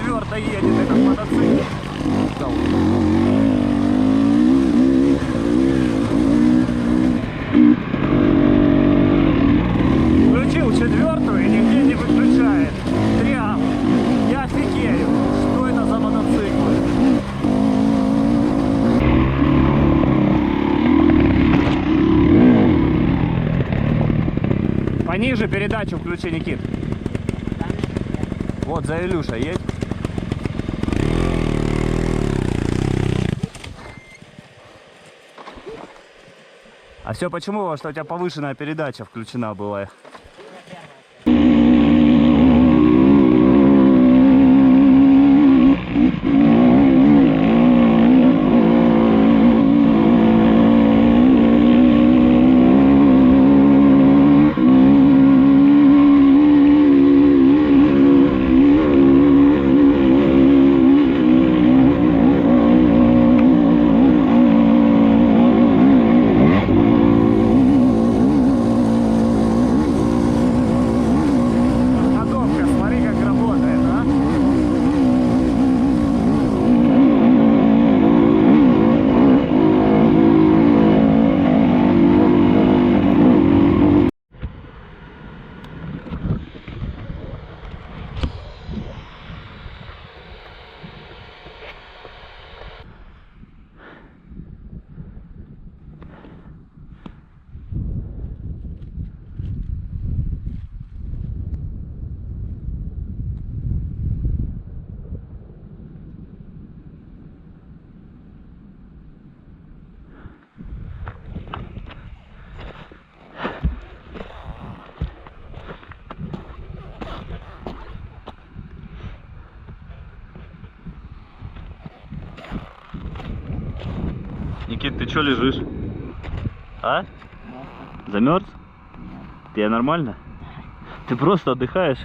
Ил-4 едет этот мотоцикл. Включил 4-ю и нигде не выключает. Триал. Я офигею. Что это за мотоциклы? Пониже передачу включи, Никит. Вот за Илюша едь. А все почему? Что у тебя повышенная передача включена была. Никит, ты чё лежишь? А? Замерз? Тебе нормально? Ты просто отдыхаешь?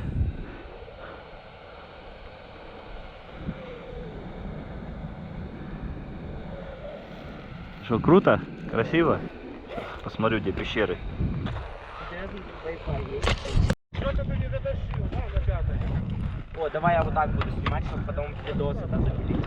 Что, круто? Красиво? Сейчас посмотрю, где пещеры. Что-то ты не дотащил, да, на пятой? О, давай я вот так буду снимать, чтобы потом видос это запилить.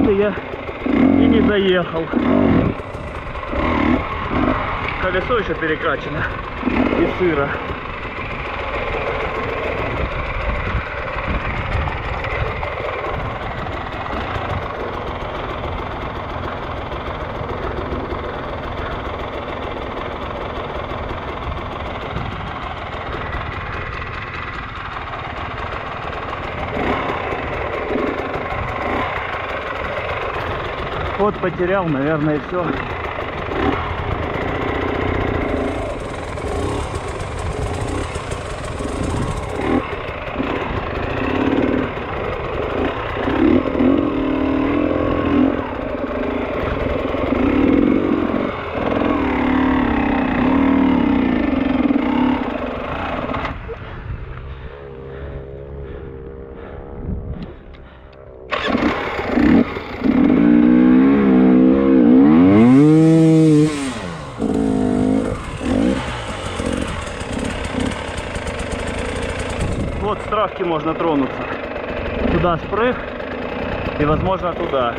Я и не заехал. Колесо еще перекачано и сыро. Ход потерял, наверное, и все. попытки можно тронуться. Туда спрыг и возможно туда.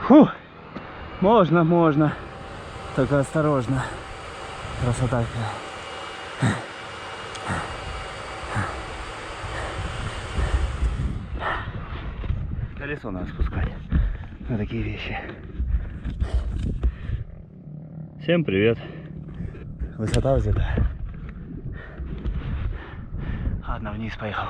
Фу, можно, только осторожно. Красота какая. Колесо надо спускать на такие вещи. Всем привет. Высота взята. Ладно, вниз поехал.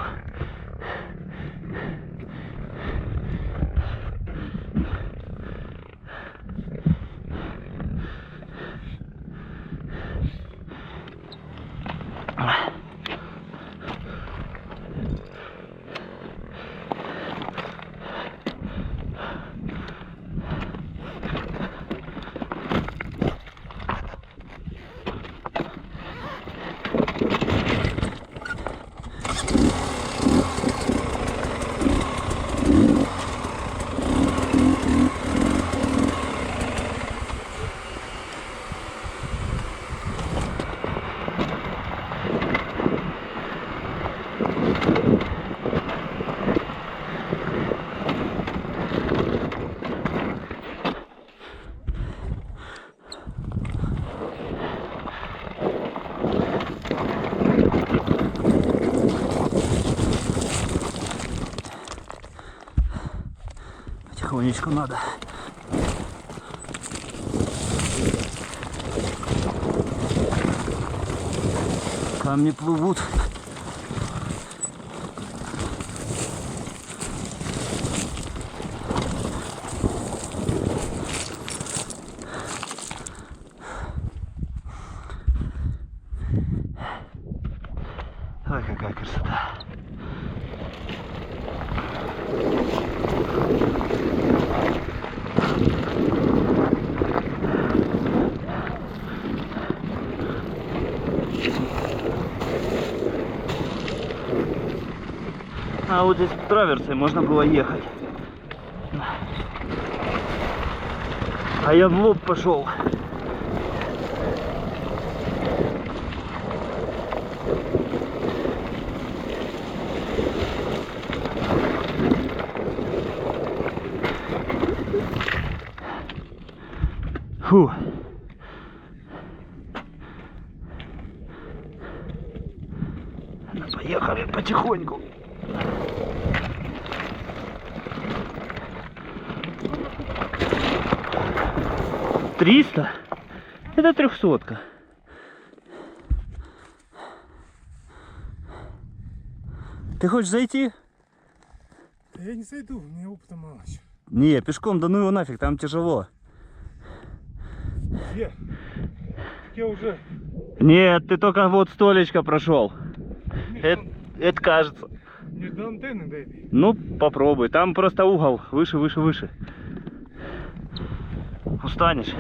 Потихонечку надо. Камни плывут. Ой, какая красота. А вот здесь траверсой можно было ехать. А я в лоб пошел. Фу. Поехали потихоньку. $300? Это 300-ка. Ты хочешь зайти? Я не зайду, у меня опыта мало еще. Не, пешком, да ну его нафиг, там тяжело. Я уже... Нет, ты только вот столечко прошел. Это кажется. Не до антенны дойти. Ну, попробуй. Там просто угол. Выше, выше, выше. Устанешь.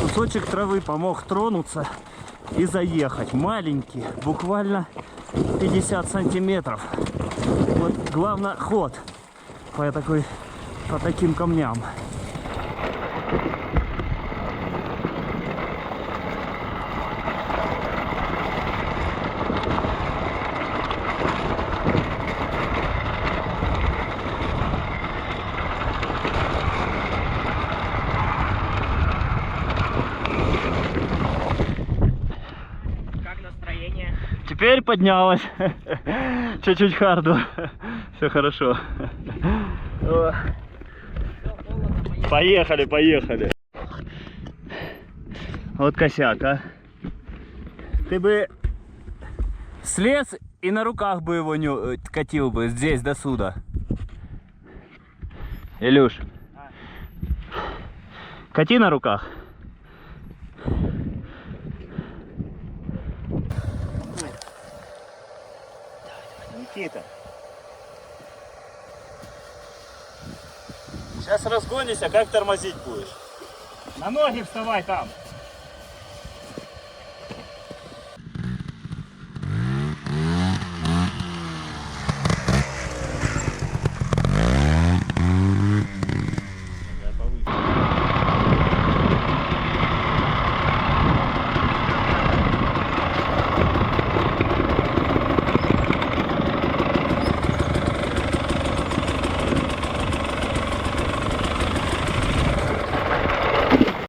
Кусочек травы помог тронуться и заехать. Маленький, буквально 50 сантиметров. Вот главное ход по таким камням. Как настроение? Теперь поднялась. Чуть-чуть харду. Все хорошо. Поехали, поехали. Вот косяк, а. Ты бы слез и на руках бы его катил бы здесь до сюда. Илюш, кати на руках. Никита. Сейчас разгонишься, как тормозить будешь? На ноги вставай там.